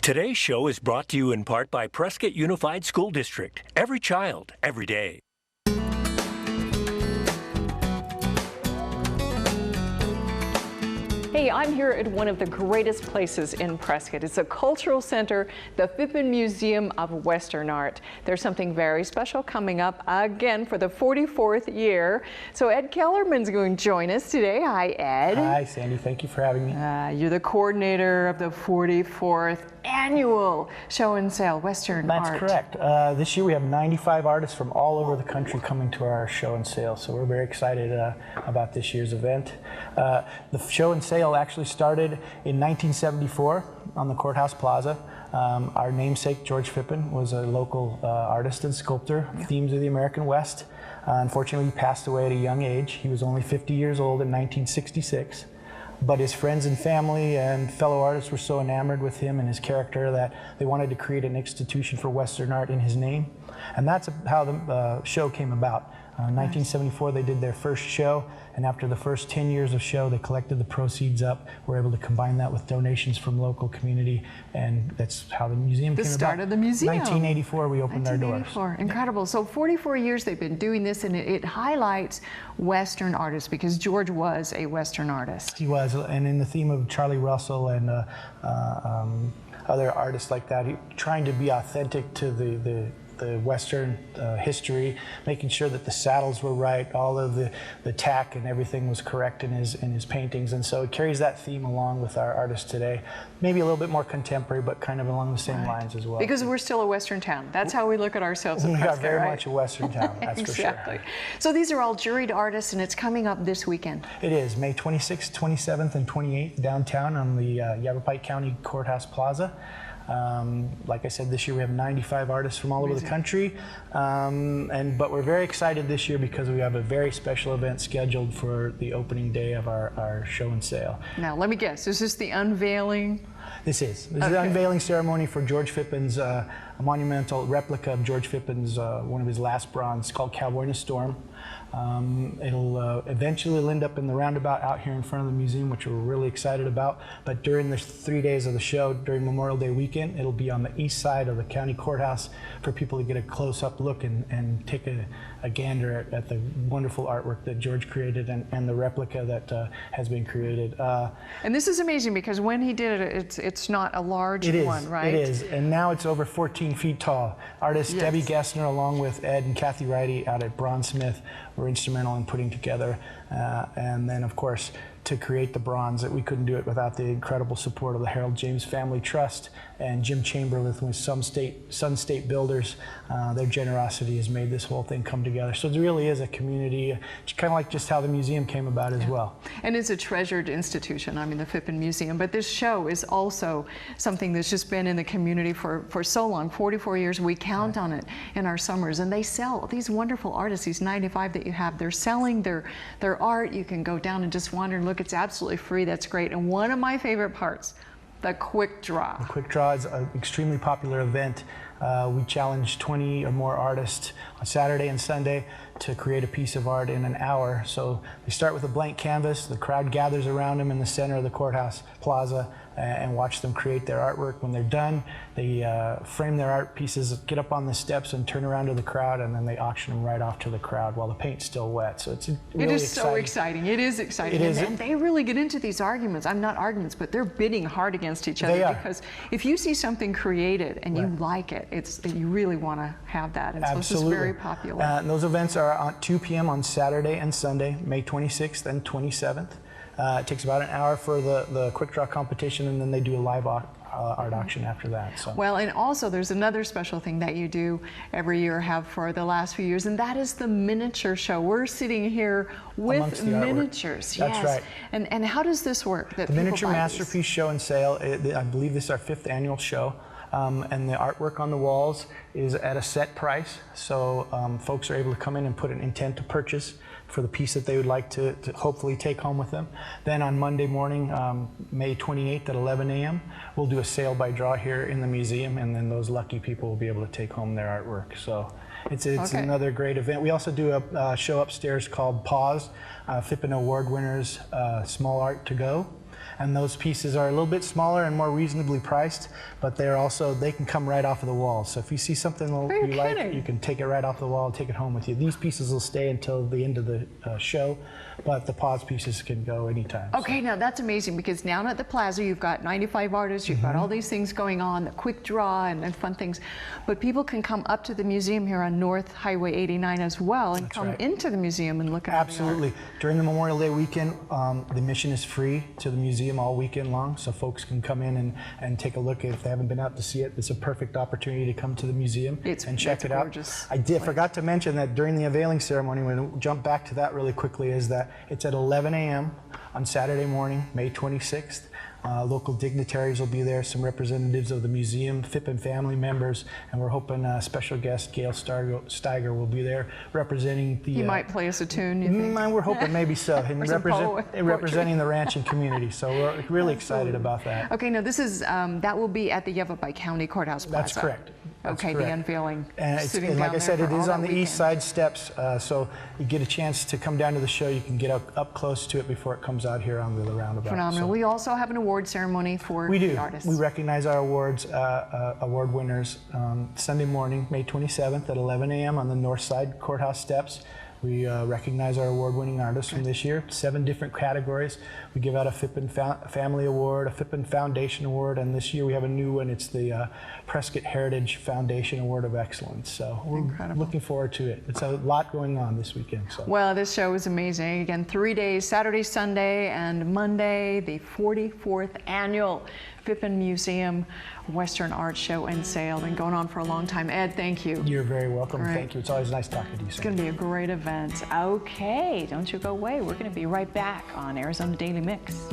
Today's show is brought to you in part by Prescott Unified School District. Every child, every day. Hey, I'm here at one of the greatest places in Prescott. It's a cultural center, the Phippen Museum of Western Art. There's something very special coming up again for the 44th year. So Ed Kellerman's going to join us today. Hi, Ed. Hi, Sandy. Thank you for having me. You're the coordinator of the 44th annual show and sale, Western Art. That's correct. This year we have 95 artists from all over the country coming to our show and sale, so we're very excited about this year's event. The show and sale actually started in 1974 on the Courthouse Plaza. Our namesake, George Phippen, was a local artist and sculptor, themes of the American West. Unfortunately, he passed away at a young age. He was only 50 years old in 1966. But his friends and family and fellow artists were so enamored with him and his character that they wanted to create an institution for Western art in his name. And that's how the show came about. In 1974, they did their first show, and after the first 10 years of show, they collected the proceeds up, were able to combine that with donations from local community, and that's how the museum came about. The start of the museum. 1984, we opened our doors. Incredible. So 44 years they've been doing this, and it highlights Western artists because George was a Western artist. He was, and in the theme of Charlie Russell and other artists like that, trying to be authentic to the Western history, making sure that the saddles were right, all of the tack and everything was correct in his paintings, and so it carries that theme along with our artists today. Maybe a little bit more contemporary, but kind of along the same lines as well. Because we're still a Western town. That's how we look at ourselves in Prescott. We are very right? much a Western town, that's exactly. for sure. So these are all juried artists, and it's coming up this weekend. It is, May 26th, 27th, and 28th downtown on the Yavapai County Courthouse Plaza. Like I said, this year we have 95 artists from all over the country, but we're very excited this year because we have a very special event scheduled for the opening day of our show and sale. Now, let me guess, is this the unveiling? This is the unveiling ceremony for George Phippen's a monumental replica of George Phippen's one of his last bronze called Cowboy in a Storm. It'll eventually end up in the roundabout out here in front of the museum, which we're really excited about. But during the 3 days of the show, during Memorial Day weekend, it'll be on the east side of the county courthouse for people to get a close-up look and take a gander at the wonderful artwork that George created and the replica that has been created. And this is amazing because when he did it, it's not a large one, right? It is, and now it's over 14 feet tall. Artist Debbie Gessner, along with Ed and Kathy Righty out at Bronzesmith, were instrumental in putting together. And then, of course, to create the bronze, that we couldn't do it without the incredible support of the Harold James Family Trust and Jim Chamberlain with Sun State Builders. Their generosity has made this whole thing come together. So it really is a community, kind of like just how the museum came about as well. And it's a treasured institution, I mean the Phippen Museum, but this show is also something that's just been in the community for so long, 44 years. We count on it in our summers, and they sell these wonderful artists, these 95 that you have. They're selling their art. You can go down and just wander and look. It's absolutely free. That's great. And one of my favorite parts, the quick draw. The quick draw is an extremely popular event. We challenge 20 or more artists on Saturday and Sunday to create a piece of art in an hour. So they start with a blank canvas. The crowd gathers around them in the center of the courthouse plaza and watch them create their artwork. When they're done, they frame their art pieces, get up on the steps and turn around to the crowd, and then they auction them right off to the crowd while the paint's still wet. So it's really so exciting. It is exciting. And they really get into these arguments. I'm not arguments, but they're bidding hard against each other because if you see something created and you like it, you really want to have that. And so this is very popular. And those events are at 2 p.m. on Saturday and Sunday, May 26th and 27th. It takes about an hour for the quick draw competition, and then they do a live art auction after that. So. Well, and also there's another special thing that you do every year, have for the last few years, and that is the miniature show. We're sitting here with miniatures. That's right. And how does this work? The Miniature Masterpiece Show and Sale, I believe this is our 5th annual show. And the artwork on the walls is at a set price, so folks are able to come in and put an intent to purchase for the piece that they would like to hopefully take home with them. Then on Monday morning, May 28th at 11 a.m., we'll do a sale by draw here in the museum, and then those lucky people will be able to take home their artwork. So it's another great event. We also do a show upstairs called Pause, Phippen Award winners, Small Art to Go. and those pieces are a little bit smaller and more reasonably priced, but they can come right off of the wall. So if you see something you like, you can take it right off the wall and take it home with you. These pieces will stay until the end of the show, but the pause pieces can go anytime. Okay, now that's amazing, because down at the plaza you've got 95 artists, you've got all these things going on, the quick draw and fun things, but people can come up to the museum here on North Highway 89 as well and come into the museum and look at Absolutely. During the Memorial Day weekend, the admission is free to the museum all weekend long, so folks can come in and take a look. If they haven't been out to see it, it's a perfect opportunity to come to the museum and check it out. I forgot to mention that during the unveiling ceremony, we're going to jump back to that really quickly, is that it's at 11 a.m. on Saturday morning, May 26th. Local dignitaries will be there, some representatives of the museum, Phippen family members, and we're hoping special guest Gail Steiger will be there representing the... He might play us a tune, you think? We're hoping maybe so, and representing the ranching community, so we're really excited about that. Okay, now this is, that will be at the Yavapai County Courthouse Plaza. That's correct. Okay, the unveiling. And like I said, it is on the east side steps, so you get a chance to come down to the show. You can get up close to it before it comes out here on the roundabout. Phenomenal. So. We also have an award ceremony for the artists. We recognize our award winners Sunday morning, May 27th at 11 a.m. on the north side courthouse steps. We recognize our award-winning artists from this year, 7 different categories. We give out a Phippen Family Award, a Phippen Foundation Award, and this year we have a new one. It's the Prescott Heritage Foundation Award of Excellence. So we're looking forward to it. It's a lot going on this weekend. So. Well, this show is amazing. Again, 3 days, Saturday, Sunday, and Monday, the 44th annual Phippen Museum Western Art Show and Sale. Been going on for a long time. Ed, thank you. You're very welcome. Thank you. It's always nice talking to you. It's going to be a great event. Okay, don't you go away. We're going to be right back on Arizona Daily Mix.